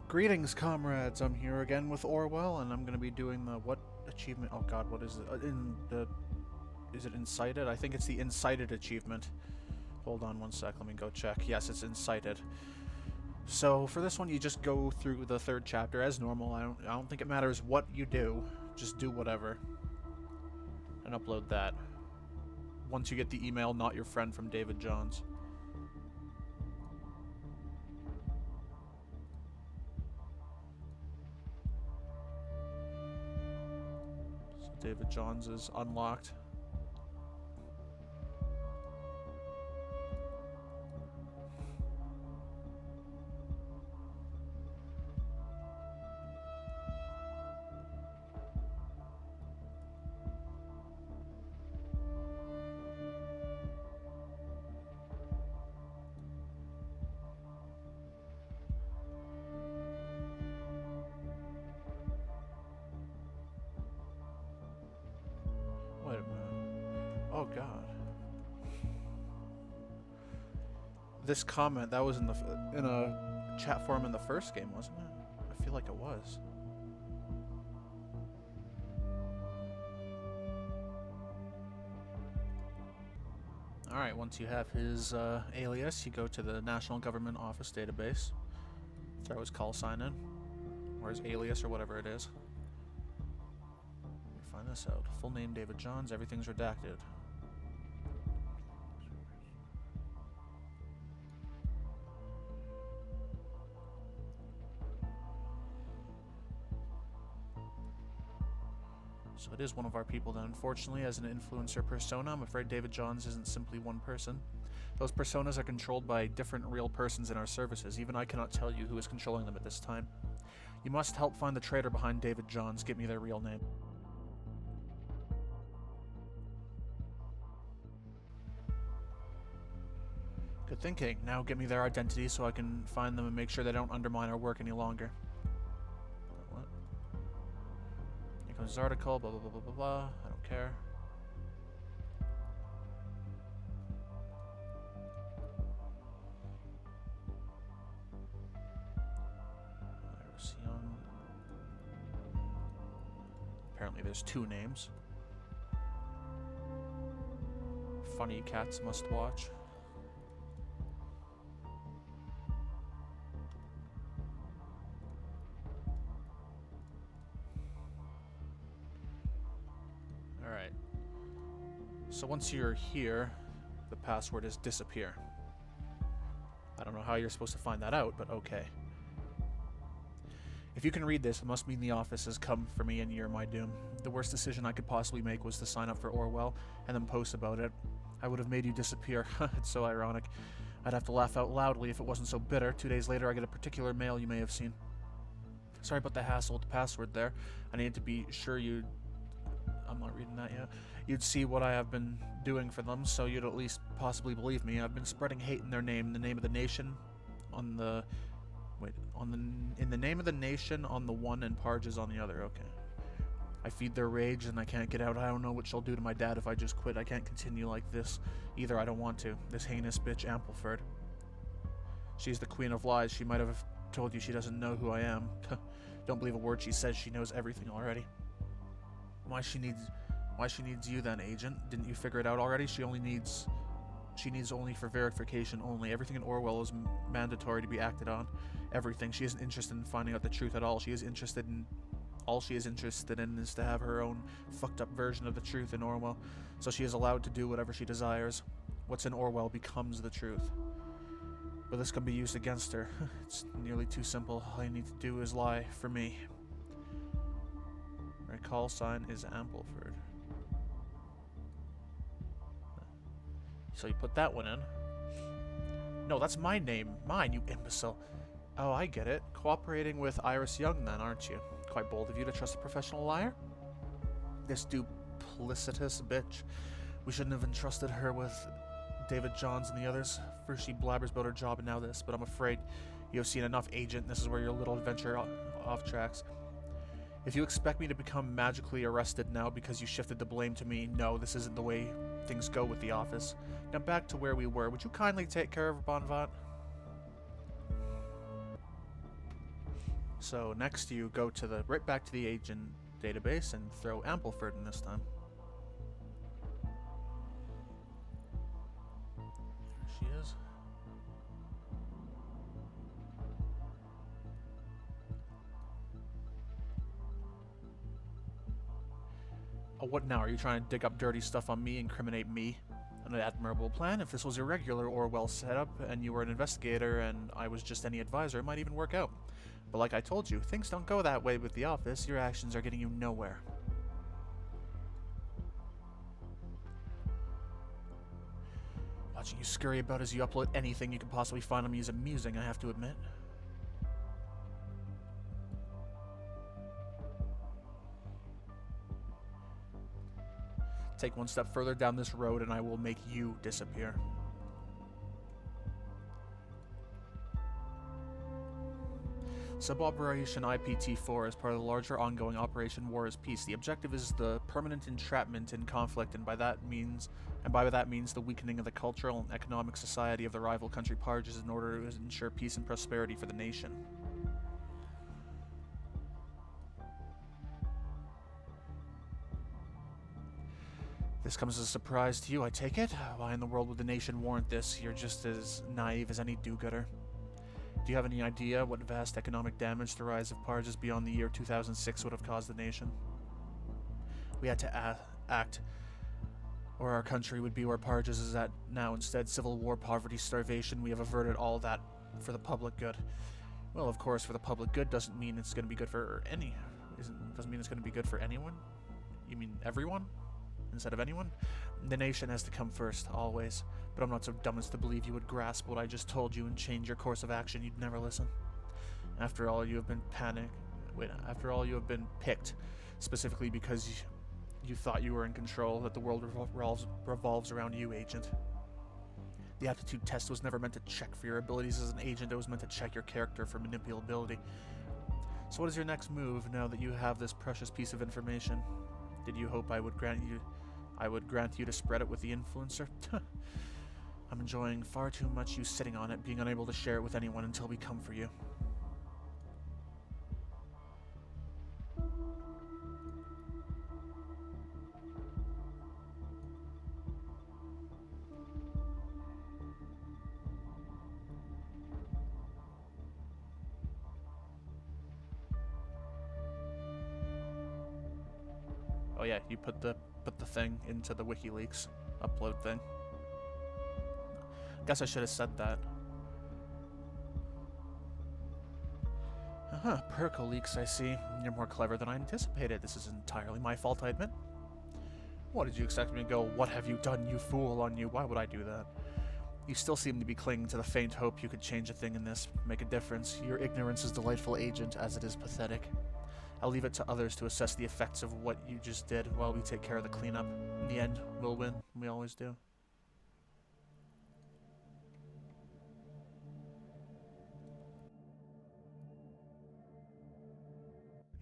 Greetings, comrades. I'm here again with Orwell, and I'm going to be doing the what achievement? Oh God, what is it? Is it Incited? I think it's the Incited achievement. Hold on one sec. Let me go check. Yes, it's Incited. So for this one, you just go through the third chapter as normal. I don't think it matters what you do. Just do whatever, and upload that. Once you get the email, not your friend from David Johns. David Johns is unlocked. Wait a minute. Oh God. This comment, that was in a chat forum in the first game, wasn't it? I feel like it was. Alright, once you have his alias, you go to the National Government Office database. Throw his call sign in. Or his alias, or whatever it is. Find this out. Full name David Johns, everything's redacted. So it is one of our people then. Unfortunately, as an influencer persona, I'm afraid David Johns isn't simply one person. Those personas are controlled by different real persons in our services. Even I cannot tell you who is controlling them at this time. You must help find the traitor behind David Johns. Give me their real name. Good thinking. Now get me their identity so I can find them and make sure they don't undermine our work any longer. What? Here comes this article, blah blah blah blah blah blah. I don't care. Iris Young. Apparently there's two names. Funny cats must watch. Alright. So once you're here, the password is disappear. I don't know how you're supposed to find that out, but okay. If you can read this, it must mean the office has come for me and you're my doom. The worst decision I could possibly make was to sign up for Orwell and then post about it. I would have made you disappear. It's so ironic. I'd have to laugh out loudly if it wasn't so bitter. 2 days later, I get a particular mail you may have seen. Sorry about the hassle with the password there. I need to be sure you'd... I'm not reading that yet. You'd see what I have been doing for them, so you'd at least possibly believe me. I've been spreading hate in their name, in the name of the nation, on the... Wait, in the name of the nation on the one and Parges on the other. Okay. I feed their rage and I can't get out. I don't know what she'll do to my dad if I just quit. I can't continue like this. Either I don't want to. This heinous bitch Ampleford. She's the queen of lies. She might have told you she doesn't know who I am. Don't believe a word she says. She knows everything already. Why she needs you then, agent? Didn't you figure it out already? She needs only for verification only. Everything in Orwell is mandatory to be acted on. Everything. She isn't interested in finding out the truth at all. All she is interested in is to have her own fucked up version of the truth in Orwell. So she is allowed to do whatever she desires. What's in Orwell becomes the truth. But this can be used against her. It's nearly too simple. All you need to do is lie for me. My call sign is Ampleford. So you put that one in. No, that's my name. Mine, you imbecile. Oh, I get it. Cooperating with Iris Young then, aren't you? Quite bold of you to trust a professional liar. This duplicitous bitch. We shouldn't have entrusted her with David Johns and the others. First she blabbers about her job and now this, but I'm afraid you have seen enough, agent. This is where your little adventure off tracks. If you expect me to become magically arrested now because you shifted the blame to me, no, this isn't the way things go with the office. Now back to where we were. Would you kindly take care of Bonvat? So next you go to the right back to the agent database and throw Ampleford in this time. There she is. Oh, what now? Are you trying to dig up dirty stuff on me, incriminate me? An admirable plan. If this was a regular Orwell setup and you were an investigator and I was just any advisor, it might even work out. But like I told you, things don't go that way with the office. Your actions are getting you nowhere. Watching you scurry about as you upload anything you can possibly find on me is amusing, I have to admit. Take one step further down this road and I will make you disappear. Sub-Operation IPT-4 is part of the larger ongoing Operation War is Peace. The objective is the permanent entrapment in conflict, and by that means the weakening of the cultural and economic society of the rival country Parges in order to ensure peace and prosperity for the nation. This comes as a surprise to you, I take it? Why in the world would the nation warrant this? You're just as naive as any do-gooder. Do you have any idea what vast economic damage the rise of Parges beyond the year 2006 would have caused the nation? We had to act, or our country would be where Parges is at now. Instead, civil war, poverty, starvation, we have averted all that for the public good. Well, of course, for the public good doesn't mean it's going to be good for doesn't mean it's going to be good for anyone? You mean everyone? Instead of anyone? The nation has to come first, always. But I'm not so dumb as to believe you would grasp what I just told you and change your course of action. You'd never listen. After all, you have been picked, specifically because you thought you were in control, that the world revolves around you, Agent. The aptitude test was never meant to check for your abilities as an agent, it was meant to check your character for manipulability. So what is your next move now that you have this precious piece of information? Did you hope I would grant you to spread it with the influencer? I'm enjoying far too much you sitting on it, being unable to share it with anyone until we come for you. Oh yeah, you put the thing into the WikiLeaks upload thing. Guess I should have said that. Percoleaks, I see. You're more clever than I anticipated. This is entirely my fault, I admit. What did you expect me to go, "What have you done, you fool," on you? Why would I do that? You still seem to be clinging to the faint hope you could change a thing in this, make a difference. Your ignorance is delightful, Agent, as it is pathetic. I'll leave it to others to assess the effects of what you just did while we take care of the cleanup. In the end, we'll win. We always do.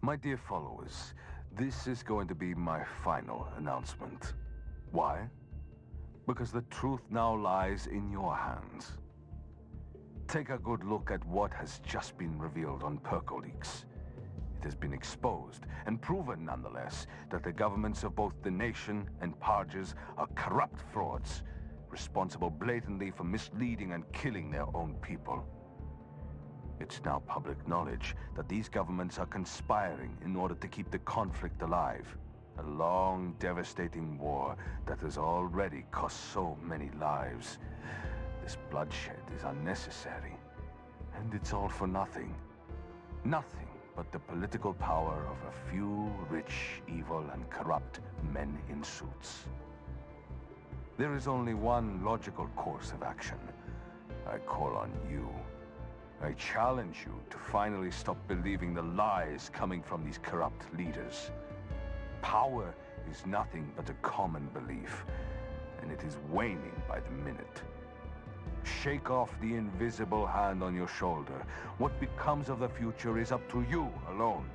My dear followers, this is going to be my final announcement. Why? Because the truth now lies in your hands. Take a good look at what has just been revealed on Percoleaks. It has been exposed and proven, nonetheless, that the governments of both the nation and Parges are corrupt frauds, responsible blatantly for misleading and killing their own people. It's now public knowledge that these governments are conspiring in order to keep the conflict alive. A long, devastating war that has already cost so many lives. This bloodshed is unnecessary, and it's all for nothing. Nothing but the political power of a few rich, evil, and corrupt men in suits. There is only one logical course of action. I call on you. I challenge you to finally stop believing the lies coming from these corrupt leaders. Power is nothing but a common belief, and it is waning by the minute. Shake off the invisible hand on your shoulder. What becomes of the future is up to you alone.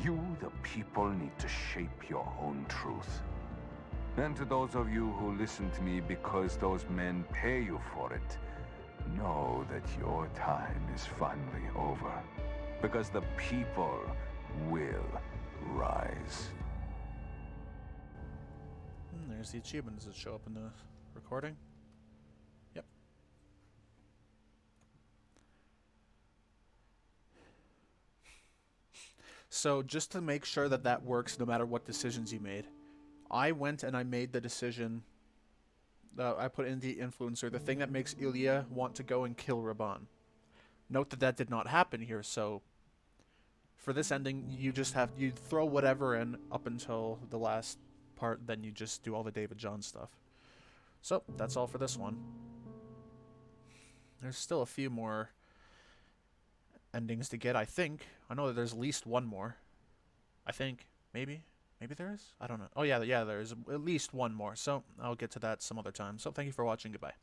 You, the people, need to shape your own truth. And to those of you who listen to me because those men pay you for it, know that your time is finally over. Because the people will rise. There's the achievement. Does it show up in the recording? Yep. So just to make sure that that works no matter what decisions you made, I went and I made the decision. I put in the influencer, the thing that makes Ilya want to go and kill Raban. Note that that did not happen here, so for this ending, you throw whatever in up until the last part, then you just do all the David John stuff. So, that's all for this one. There's still a few more endings to get, I think. I know that there's at least one more. I think. Maybe? Maybe there is? I don't know. Oh, yeah, there's at least one more. So, I'll get to that some other time. So, thank you for watching. Goodbye.